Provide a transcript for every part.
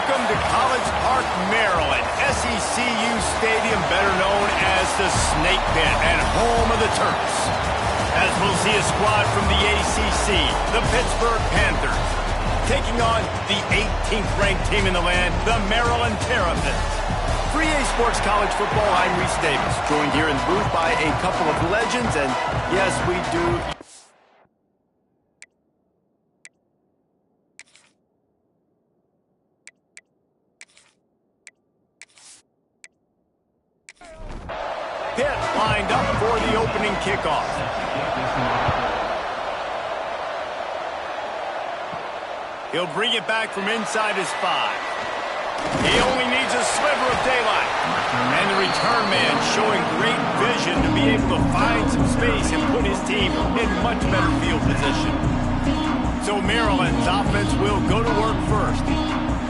Welcome to College Park, Maryland, SECU Stadium, better known as the Snake Pit and home of the Terps. As we'll see a squad from the ACC, the Pittsburgh Panthers, taking on the 18th ranked team in the land, the Maryland Terrapins. For EA Sports College Football, I'm Reese Davis, joined here in the booth by a couple of legends, and yes, we do... Pitt lined up for the opening kickoff. He'll bring it back from inside his 5. He only needs a sliver of daylight. And the return man showing great vision to be able to find some space and put his team in much better field position. So Maryland's offense will go to work first.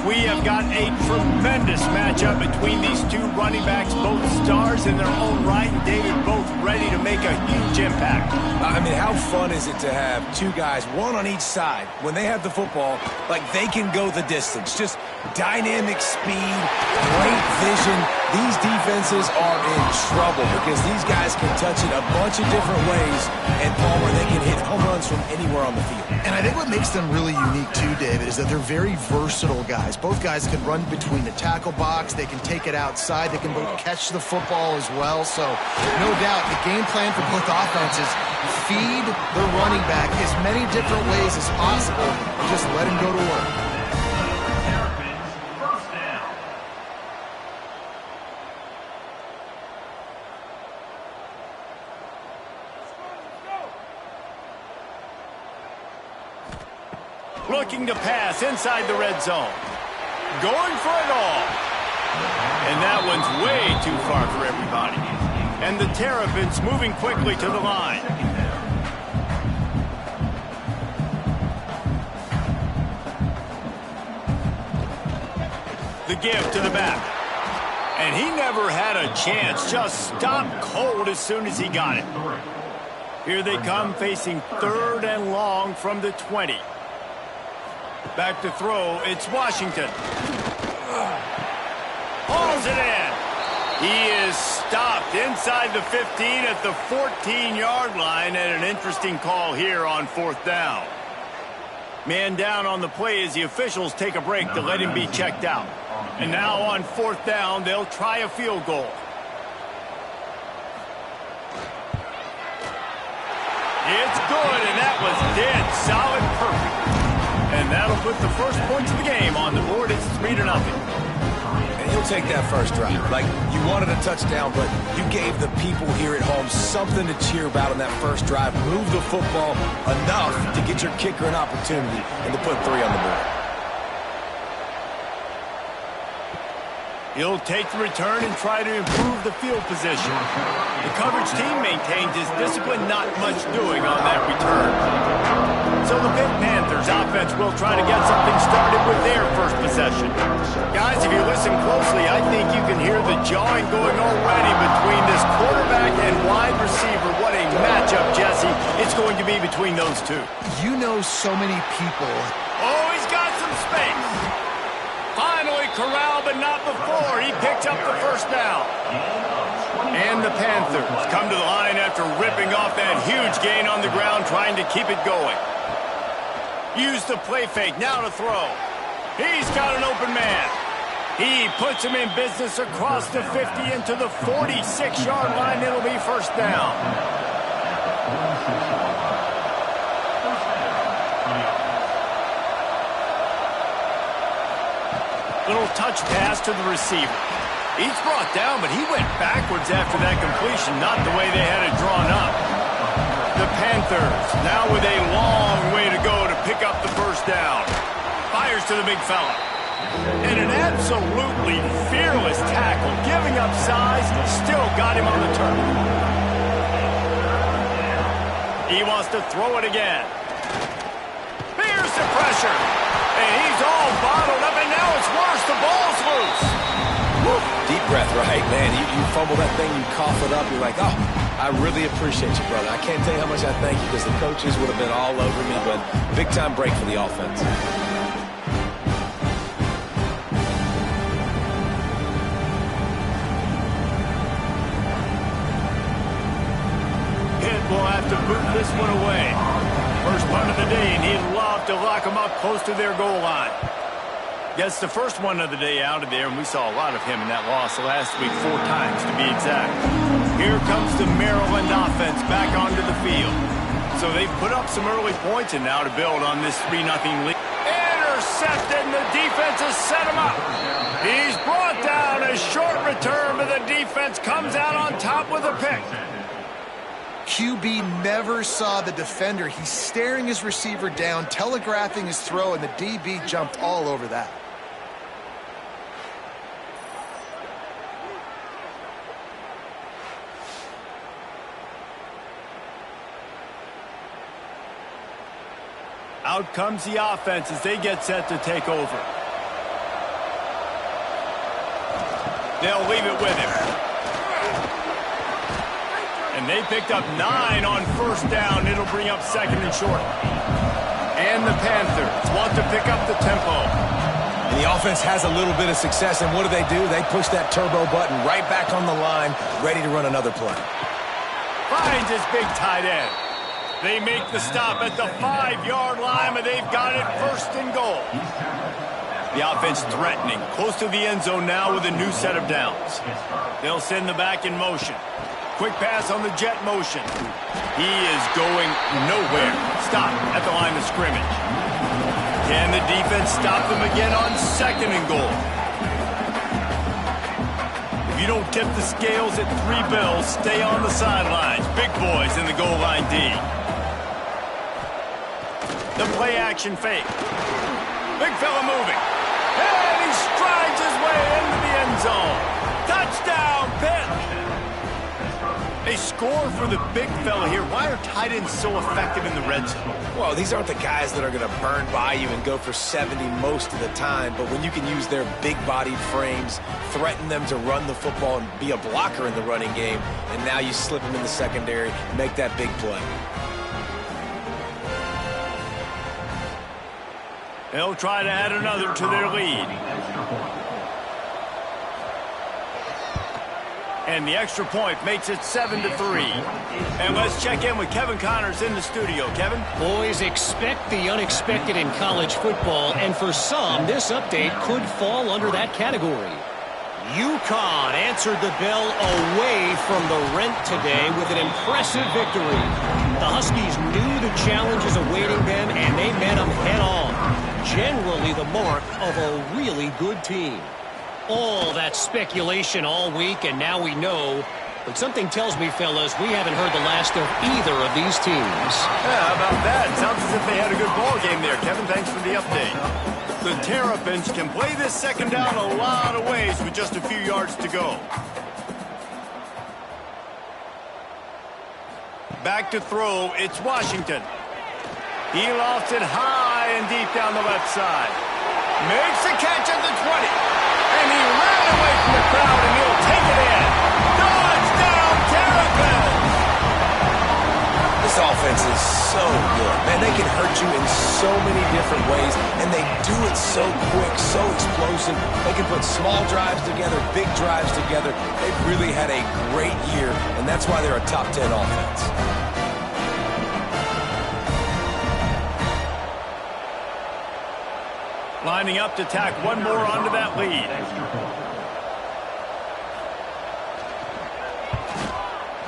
We have got a tremendous matchup between these two running backs, both stars in their own right, and David, both ready to make a huge impact. I mean, how fun is it to have two guys, one on each side, when they have the football, like they can go the distance. Just dynamic speed, great vision. These defenses are in trouble because these guys can touch it a bunch of different ways, and Palmer, they can hit home runs from anywhere on the field. And I think what makes them really unique too, David, is that they're very versatile guys. Both guys can run between the tackle box. They can take it outside. They can both catch the football as well. So, no doubt, the game plan for both offenses, feed the running back as many different ways as possible. Just let him go to work. Looking to pass inside the red zone. Going for it all. And that one's way too far for everybody. And the Terrapins moving quickly to the line. The give to the back. And he never had a chance. Just stopped cold as soon as he got it. Here they come facing 3rd and long from the 20. Back to throw, it's Washington. Hauls it in. He is stopped inside the 15 at the 14-yard line, and an interesting call here on 4th down. Man down on the play as the officials take a break to let him be checked out. And now on 4th down, they'll try a field goal. It's good, and that was dead solid, perfect. And that'll put the first points of the game on the board. It's 3-0. And he'll take that first drive. Like, you wanted a touchdown, but you gave the people here at home something to cheer about on that first drive. Move the football enough to get your kicker an opportunity and to put 3 on the board. He'll take the return and try to improve the field position. The coverage team maintains his discipline, not much doing on that return. So the Pitt Panthers offense will try to get something started with their first possession. Guys, if you listen closely, I think you can hear the jawing going already between this quarterback and wide receiver. What a matchup, Jesse, it's going to be between those two. You know so many people. Oh, he's got some space. Finally corralled, but not before. He picked up the first down. And the Panthers come to the line after ripping off that huge gain on the ground, trying to keep it going. Use the play fake, now to throw. He's got an open man. He puts him in business across the 50 into the 46-yard line. It'll be first down. Little touch pass to the receiver. He's brought down, but he went backwards after that completion, not the way they had it drawn up. The Panthers now with a long way to go to pick up the first down. Fires to the big fella. And an absolutely fearless tackle, giving up size, still got him on the turn. He wants to throw it again. Here's the pressure. And he's all bottled up, and now it's worse. The ball's loose. Woo. Deep breath, right, man. You fumble that thing, you cough it up, you're like, oh, I really appreciate you, brother. I can't tell you how much I thank you because the coaches would have been all over me, but big-time break for the offense. to boot this one away. First punt of the day, and he'd love to lock them up close to their goal line. Gets the first one of the day out of there, and we saw a lot of him in that loss last week, 4 times to be exact. Here comes the Maryland offense back onto the field. So they put up some early points, and now to build on this 3-0 lead. Intercepted, and the defense has set him up. He's brought down. A short return, but the defense comes out on top with a pick. QB never saw the defender. He's staring his receiver down, telegraphing his throw, and the DB jumped all over that. Out comes the offense as they get set to take over. They'll leave it with him. And they picked up 9 on first down. It'll bring up 2nd and short. And the Panthers want to pick up the tempo. And the offense has a little bit of success, and what do? They push that turbo button right back on the line, ready to run another play. Finds his big tight end. They make the stop at the 5-yard line, and they've got it 1st and goal. The offense threatening, close to the end zone now with a new set of downs. They'll send the back in motion. Quick pass on the jet motion. He is going nowhere. Stop at the line of scrimmage. Can the defense stop them again on 2nd and goal? If you don't tip the scales at 3 bills, stay on the sidelines. Big boys in the goal line D. The play action fake. Big fella moving. And he strides his way into the end zone. Touchdown, Pitt. They score for the big fella here. Why are tight ends so effective in the red zone? Well, these aren't the guys that are going to burn by you and go for 70 most of the time, but when you can use their big-bodied frames, threaten them to run the football and be a blocker in the running game, and now you slip them in the secondary, make that big play. They'll try to add another to their lead. And the extra point makes it 7-3. And let's check in with Kevin Connors in the studio. Kevin? Boys, expect the unexpected in college football, and for some, this update could fall under that category. UConn answered the bell away from the Rent today with an impressive victory. The Huskies knew the challenges awaiting them, and they met them head-on. Generally the mark of a really good team. All that speculation all week, and now we know. But something tells me, fellas, we haven't heard the last of either of these teams. Yeah, how about that? Sounds as if they had a good ball game there, Kevin. Thanks for the update. The Terrapins can play this 2nd down a lot of ways with just a few yards to go. Back to throw, it's Washington. He lofts it high and deep down the left side. Makes the catch at the 20. And he ran away from the crowd, and he'll take it in. Touchdown, Terrapins! This offense is so good. Man, they can hurt you in so many different ways, and they do it so quick, so explosive. They can put small drives together, big drives together. They've really had a great year, and that's why they're a top 10 offense. Lining up to tack one more onto that lead.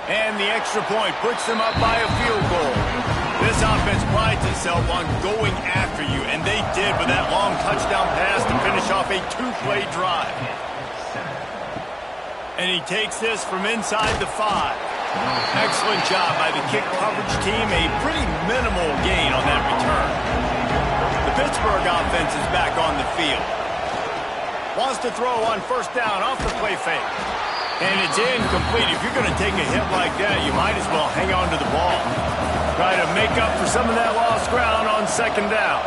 And the extra point puts them up by a field goal. This offense prides itself on going after you, and they did with that long touchdown pass to finish off a 2-play drive. And he takes this from inside the 5. Excellent job by the kick coverage team. A pretty minimal gain on that return. The Pittsburgh offense is back on the field. Wants to throw on first down off the play fake. And it's incomplete. If you're going to take a hit like that, you might as well hang on to the ball. Try to make up for some of that lost ground on 2nd down.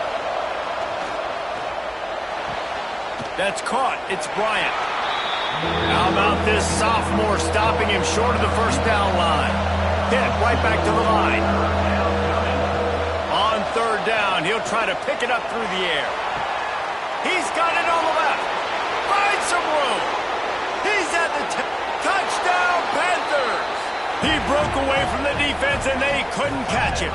That's caught. It's Bryant. How about this sophomore stopping him short of the first down line? Hit right back to the line. On 3rd down, he'll try to pick it up through the air. He's got it on the left. Finds some room. He's at the touchdown, Panthers. He broke away from the defense, and they couldn't catch him.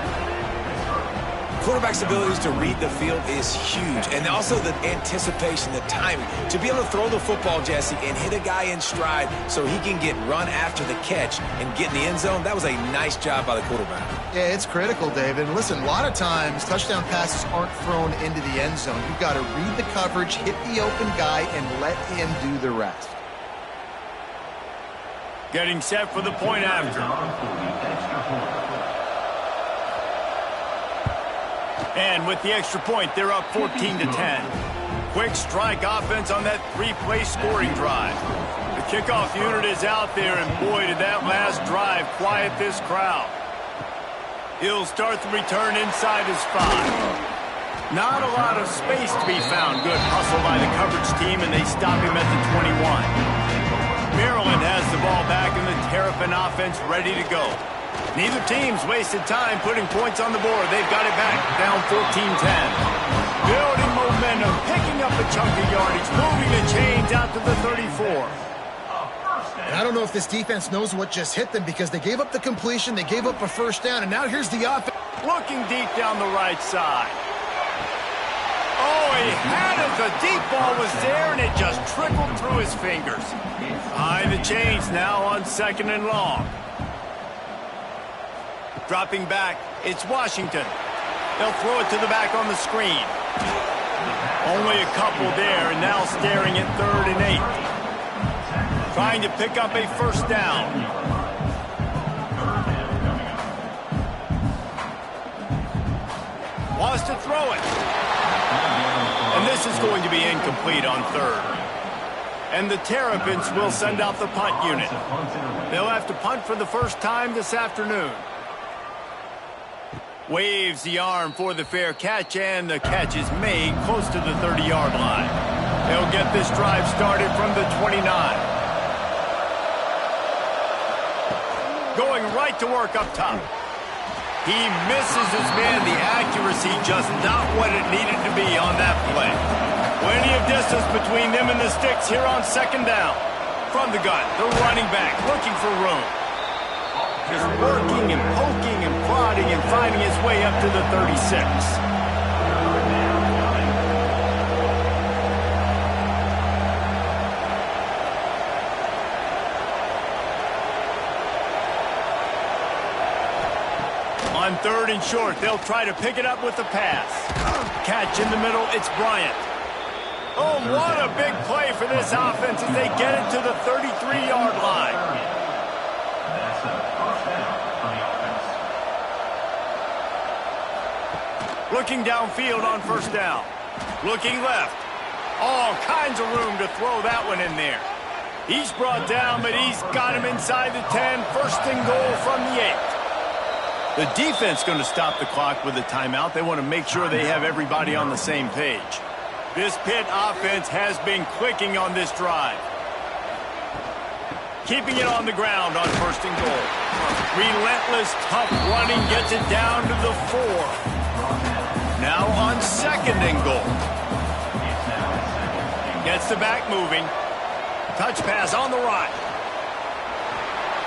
Quarterback's abilities to read the field is huge, and also the anticipation, the timing. To be able to throw the football, Jesse, and hit a guy in stride so he can get run after the catch and get in the end zone, that was a nice job by the quarterback. Yeah, it's critical, David. And listen, a lot of times touchdown passes aren't thrown into the end zone. You've got to read the coverage, hit the open guy, and let him do the rest. Getting set for the point after. And with the extra point, they're up 14-10. Quick strike offense on that three-play scoring drive. The kickoff unit is out there, and boy, did that last drive quiet this crowd. He'll start the return inside his 5. Not a lot of space to be found. Good hustle by the coverage team, and they stop him at the 21. Maryland has the ball back, and the Terrapin offense ready to go. Neither team's wasted time putting points on the board. They've got it back, down 14-10. Building momentum, picking up a chunk of yardage, moving the chains out to the 34. And I don't know if this defense knows what just hit them because they gave up the completion, they gave up a first down, and now here's the offense. Looking deep down the right side. Oh, he had it. The deep ball was there, and it just trickled through his fingers. Behind the chains now on 2nd and long. Dropping back, it's Washington. They'll throw it to the back on the screen. Only a couple there, and now staring at 3rd and 8. Trying to pick up a first down. Wants to throw it. And this is going to be incomplete on 3rd. And the Terrapins will send out the punt unit. They'll have to punt for the first time this afternoon. Waves the arm for the fair catch, and the catch is made close to the 30-yard line. They'll get this drive started from the 29. Going right to work up top. He misses his man. The accuracy just not what it needed to be on that play. Plenty of distance between them and the sticks here on 2nd down. From the gun, the running back looking for room. Just working and poking and prodding and finding his way up to the 36. On 3rd and short, they'll try to pick it up with the pass. Catch in the middle, it's Bryant. Oh, what a big play for this offense as they get it to the 33-yard line. Looking downfield on 1st down. Looking left. All kinds of room to throw that one in there. He's brought down, but he's got him inside the 10. 1st and goal from the 8. The defense going to stop the clock with a timeout. They want to make sure they have everybody on the same page. This Pitt offense has been clicking on this drive. Keeping it on the ground on 1st and goal. Relentless, tough running gets it down to the 4. Now on 2nd and goal. Gets the back moving. Touch pass on the right.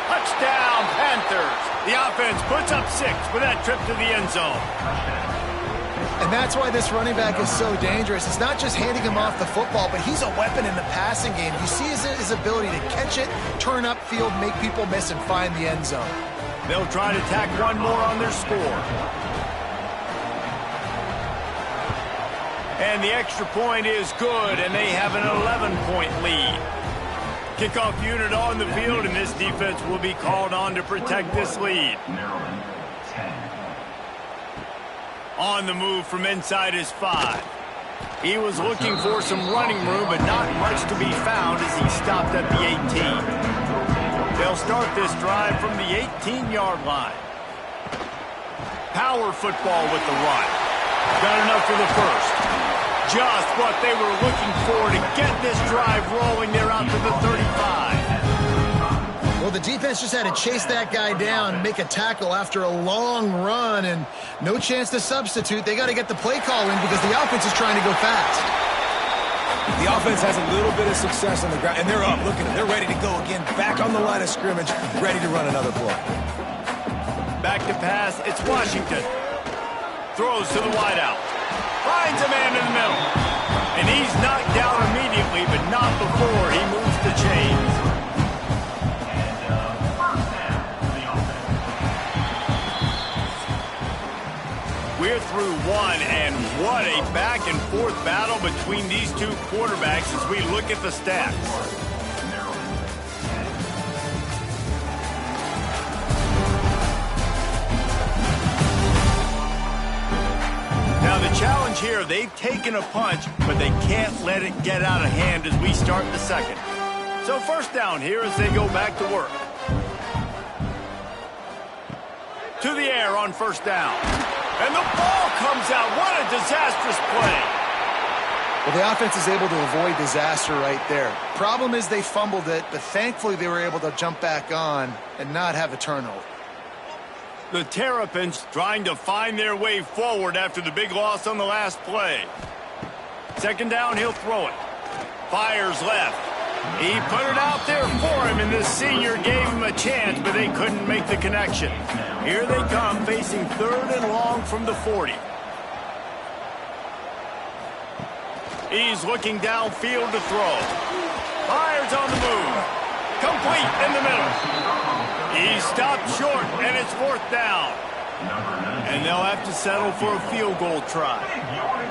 Touchdown, Panthers. The offense puts up 6 with that trip to the end zone. And that's why this running back is so dangerous. It's not just handing him off the football, but he's a weapon in the passing game. You see his ability to catch it, turn upfield, make people miss, and find the end zone. They'll try to tack one more on their score. And the extra point is good, and they have an 11-point lead. Kickoff unit on the field, and this defense will be called on to protect this lead. On the move from inside his 5. He was looking for some running room, but not much to be found as he stopped at the 18. They'll start this drive from the 18-yard line. Power football with the run. Got enough for the first. Just what they were looking for to get this drive rolling. They're out to the 35. Well, the defense just had to chase that guy down and make a tackle after a long run, and no chance to substitute. They got to get the play call in because the offense is trying to go fast. The offense has a little bit of success on the ground, and they're up. Look at them. They're ready to go again. Back on the line of scrimmage, ready to run another play. Back to pass. It's Washington. Throws to the wideout. Finds a man in the middle. And he's knocked down immediately, but not before he moves the chains. We're through one, and what a back-and-forth battle between these two quarterbacks as we look at the stats. Now the challenge here, they've taken a punch, but they can't let it get out of hand as we start the second. So first down here as they go back to work. To the air on first down. And the ball comes out. What a disastrous play. Well, the offense is able to avoid disaster right there. Problem is they fumbled it, but thankfully they were able to jump back on and not have a turnover. The Terrapins trying to find their way forward after the big loss on the last play. Second down, he'll throw it. Fires left. He put it out there for him, and this senior gave him a chance, but they couldn't make the connection. Here they come, facing third and long from the 40. He's looking downfield to throw. Fires on the move. Complete in the middle. He stopped short, and it's fourth down. And they'll have to settle for a field goal try.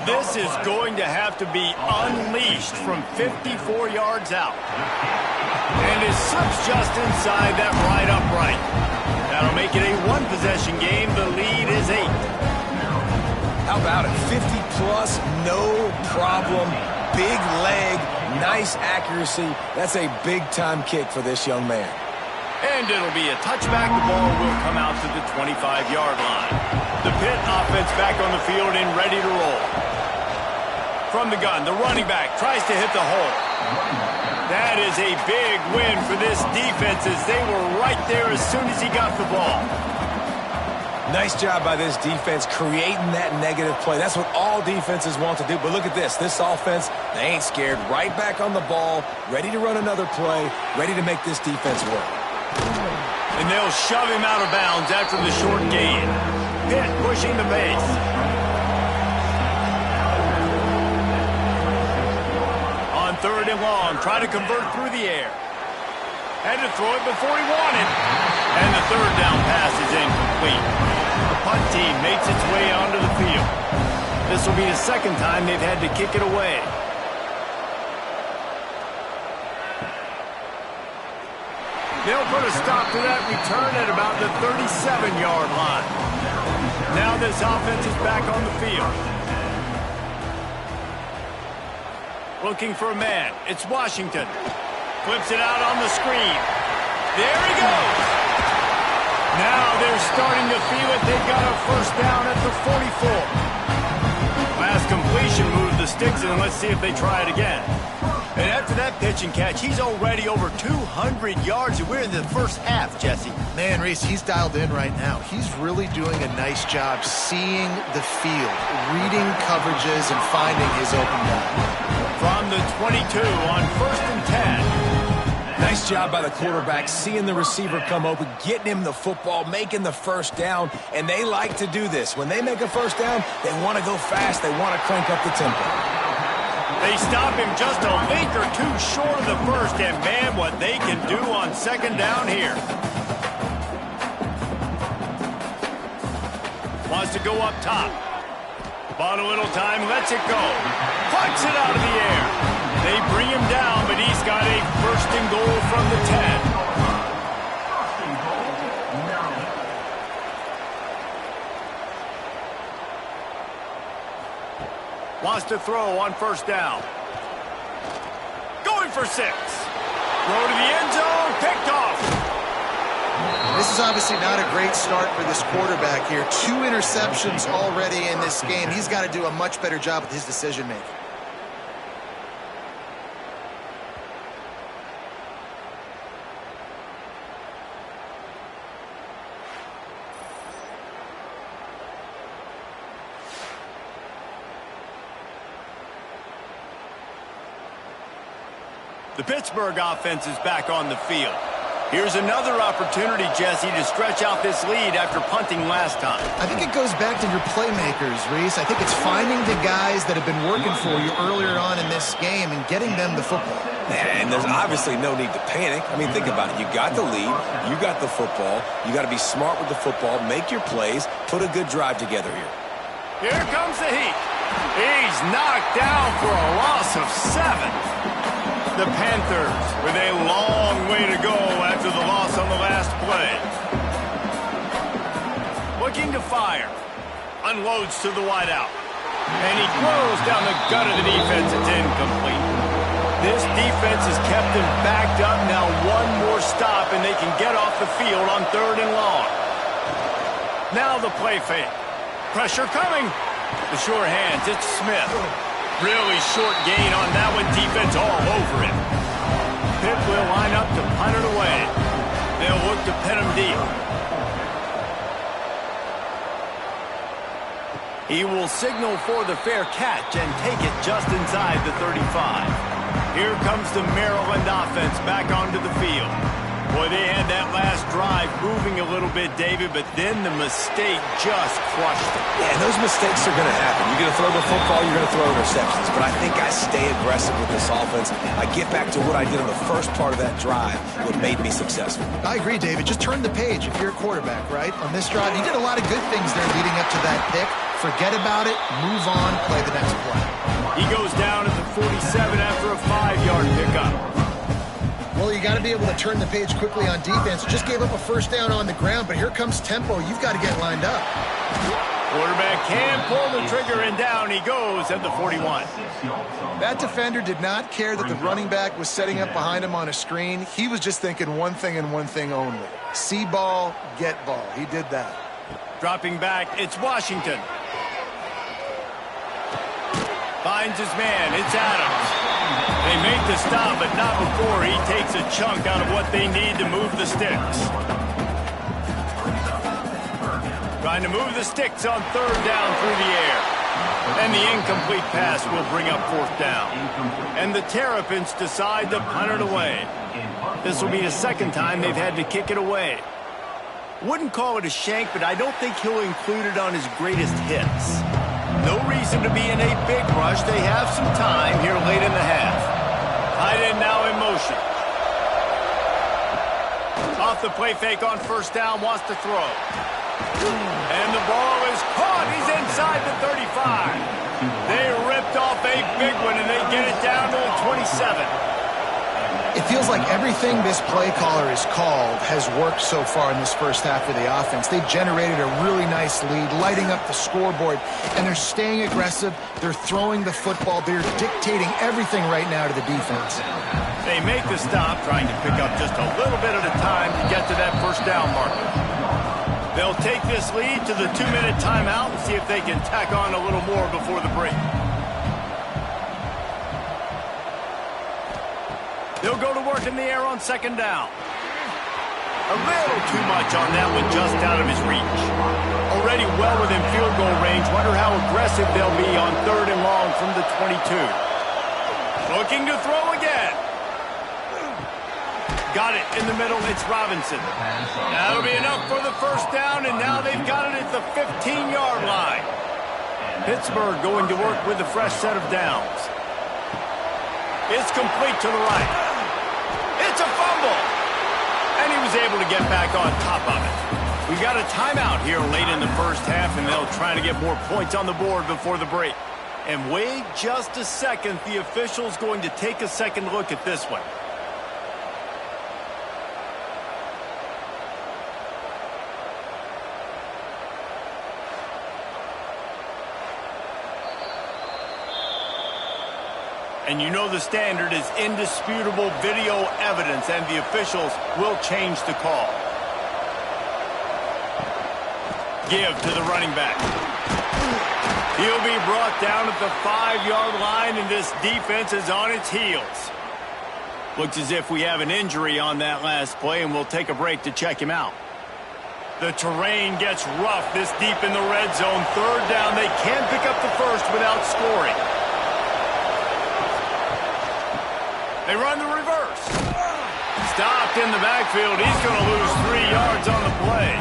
This is going to have to be unleashed from 54 yards out. And it slips just inside that right upright. That'll make it a one-possession game. The lead is 8. How about it? 50-plus, no problem. Big leg, nice accuracy. That's a big-time kick for this young man. And it'll be a touchback. The ball will come out to the 25-yard line. The Pitt offense back on the field and ready to roll. From the gun, the running back tries to hit the hole. That is a big win for this defense as they were right there as soon as he got the ball. Nice job by this defense creating that negative play. That's what all defenses want to do. But look at this. This offense, they ain't scared. Right back on the ball, ready to run another play, ready to make this defense work. And they'll shove him out of bounds after the short gain. Pitt pushing the base. On third and long, try to convert through the air. Had to throw it before he wanted. And the third down pass is incomplete. The punt team makes its way onto the field. This will be the second time they've had to kick it away. They'll put a stop to that return at about the 37-yard line. Now this offense is back on the field. Looking for a man. It's Washington. Flips it out on the screen. There he goes. Now they're starting to feel it. They've got a first down at the 44. Last completion moved the sticks, and let's see if they try it again. And after that pitch and catch, he's already over 200 yards, and we're in the first half, Jesse. Man, Reese, he's dialed in right now. He's really doing a nice job seeing the field, reading coverages, and finding his open guy. From the 22 on first and 10. Nice job by the quarterback, seeing the receiver come open, getting him the football, making the first down, and they like to do this. When they make a first down, they want to go fast, they want to crank up the tempo. They stop him just a link or two short of the first, and man, what they can do on second down here. Wants to go up top. Bought a little time, lets it go. Plucks it out of the air. They bring him down, but he's got a first and goal from the 10. Wants to throw on first down. Going for 6. Throw to the end zone, picked off. This is obviously not a great start for this quarterback here. 2 interceptions already in this game. He's got to do a much better job with his decision-making. The Pittsburgh offense is back on the field. Here's another opportunity, Jesse, to stretch out this lead after punting last time. I think it goes back to your playmakers, Reese. I think it's finding the guys that have been working for you earlier on in this game and getting them the football. And there's obviously no need to panic. I mean, think about it. You got the lead. You got the football. You got to be smart with the football. Make your plays. Put a good drive together here. Here comes the heat. He's knocked down for a loss of 7. The Panthers with a long way to go after the loss on the last play. Looking to fire. Unloads to the wideout. And he throws down the gut of the defense. It's incomplete. This defense has kept them backed up. Now one more stop and they can get off the field on 3rd and long. Now the play fake. Pressure coming. The sure hands. It's Smith. Really short gain on that one. Defense all over it. Pitt will line up to punt it away. They'll look to pin him deep. He will signal for the fair catch and take it just inside the 35. Here comes the Maryland offense back onto the field. Boy, they had that last drive moving a little bit, David, but then the mistake just crushed it. Yeah, those mistakes are going to happen. You're going to throw the football, you're going to throw interceptions. But I think I stay aggressive with this offense. I get back to what I did in the first part of that drive, what made me successful. I agree, David. Just turn the page if you're a quarterback, right? On this drive, you did a lot of good things there leading up to that pick. Forget about it, move on, play the next play. He goes down at the 47 after a 5-yard pickup. Well, you got to be able to turn the page quickly on defense. Just gave up a first down on the ground, but here comes tempo. You've got to get lined up. Quarterback can pull the trigger, and down he goes at the 41. That defender did not care that the running back was setting up behind him on a screen. He was just thinking one thing and one thing only. See ball, get ball. He did that. Dropping back, it's Washington. Finds his man, it's Adams. They make the stop, but not before he takes a chunk out of what they need to move the sticks. Trying to move the sticks on 3rd down through the air. And the incomplete pass will bring up 4th down. And the Terrapins decide to punt it away. This will be the 2nd time they've had to kick it away. Wouldn't call it a shank, but I don't think he'll include it on his greatest hits. No reason to be in a big rush. They have some time here late in the half. Tight end now in motion. Off the play fake on 1st down, wants to throw. And the ball is caught. He's inside the 35. They ripped off a big one, and they get it down to the 27. It feels like everything this play caller has called has worked so far in this first half of the offense. They've generated a really nice lead, lighting up the scoreboard, and they're staying aggressive. They're throwing the football. They're dictating everything right now to the defense. They make the stop, trying to pick up just a little bit at a time to get to that 1st down marker. They'll take this lead to the 2-minute timeout and see if they can tack on a little more before the break. They'll go to work in the air on 2nd down. A little too much on that one, just out of his reach. Already well within field goal range. Wonder how aggressive they'll be on 3rd and long from the 22. Looking to throw again. Got it in the middle. It's Robinson. That'll be enough for the 1st down, and now they've got it at the 15-yard line. Pittsburgh going to work with a fresh set of downs. It's complete to the right. It's a fumble. And he was able to get back on top of it. We've got a timeout here late in the first half, and they'll try to get more points on the board before the break. And wait just a second. The official's going to take a second look at this one. And you know the standard is indisputable video evidence, and the officials will change the call. Give to the running back. He'll be brought down at the 5-yard line, and this defense is on its heels. Looks as if we have an injury on that last play, and we'll take a break to check him out. The terrain gets rough this deep in the red zone. 3rd down, they can't pick up the first without scoring. They run the reverse. Stopped in the backfield. He's going to lose 3 yards on the play.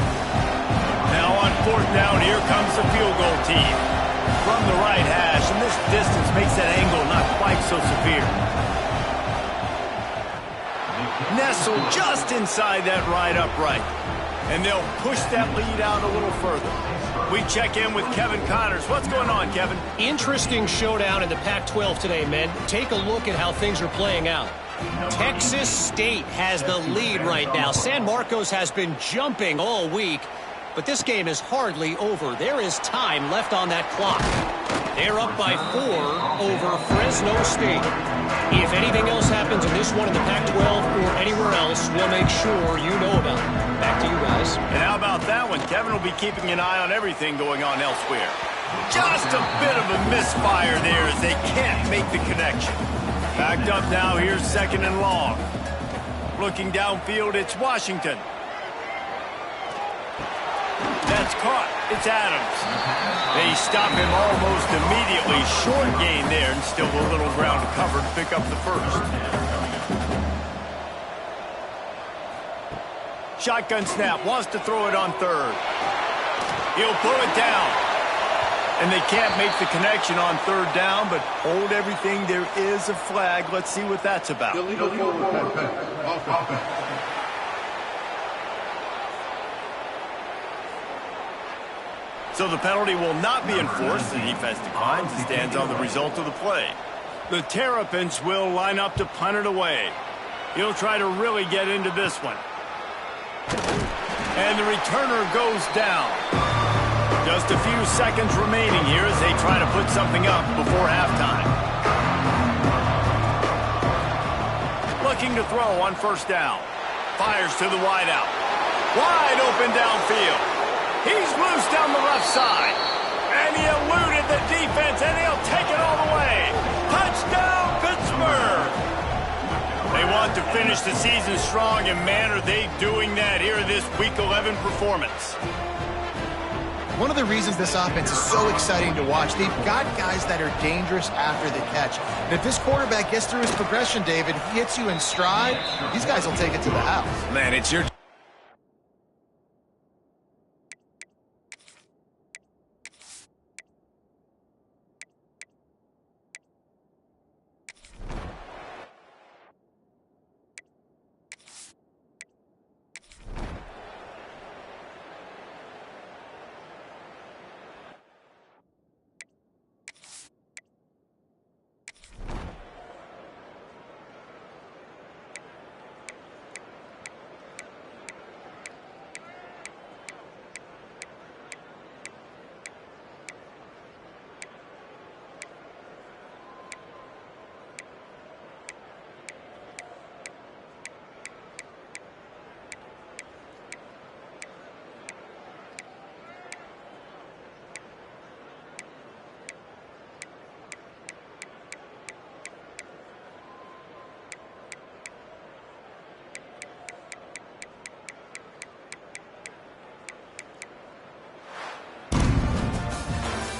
Now on 4th down, here comes the field goal team. From the right hash, and this distance makes that angle not quite so severe. Nestled just inside that right upright. And they'll push that lead out a little further. We check in with Kevin Connors. What's going on, Kevin? Interesting showdown in the Pac-12 today, men. Take a look at how things are playing out. Texas State has the lead right now. San Marcos has been jumping all week, but this game is hardly over. There is time left on that clock. They're up by 4 over Fresno State. If anything else happens in this one in the Pac-12 or anywhere else, we'll make sure you know about it. Back to you guys. And how about that one? Kevin will be keeping an eye on everything going on elsewhere. Just a bit of a misfire there as they can't make the connection. Backed up now, here's 2nd and long. Looking downfield, it's Washington. That's caught. It's Adams. They stop him almost immediately. Short gain there, and still a little ground to cover to pick up the first. Shotgun snap. Wants to throw it on 3rd. He'll pull it down. And they can't make the connection on 3rd down, but hold everything. There is a flag. Let's see what that's about. So the penalty will not be enforced. The defense declines and stands on the result of the play. The Terrapins will line up to punt it away. He'll try to really get into this one. And the returner goes down. Just a few seconds remaining here as they try to put something up before halftime. Looking to throw on 1st down. Fires to the wideout. Wide open downfield. He's loose down the left side. And he eluded the defense, and he'll take it all the way. Touchdown, Pittsburgh! They want to finish the season strong, and man, are they doing that here in this Week 11 performance. One of the reasons this offense is so exciting to watch, they've got guys that are dangerous after the catch. And if this quarterback gets through his progression, David, he hits you in stride, these guys will take it to the house. Man, it's your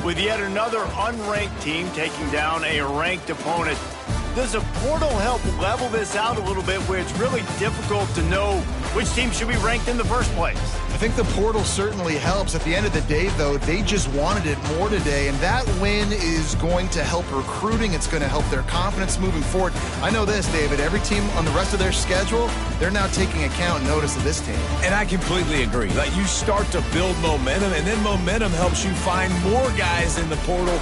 With yet another unranked team taking down a ranked opponent, does a portal help level this out a little bit where it's really difficult to know which team should be ranked in the first place? I think the portal certainly helps. At the end of the day, though, they just wanted it more today, and that win is going to help recruiting. It's going to help their confidence moving forward. I know this, David, every team on the rest of their schedule, they're now taking account and notice of this team. And I completely agree. Like, you start to build momentum, and then momentum helps you find more guys in the portal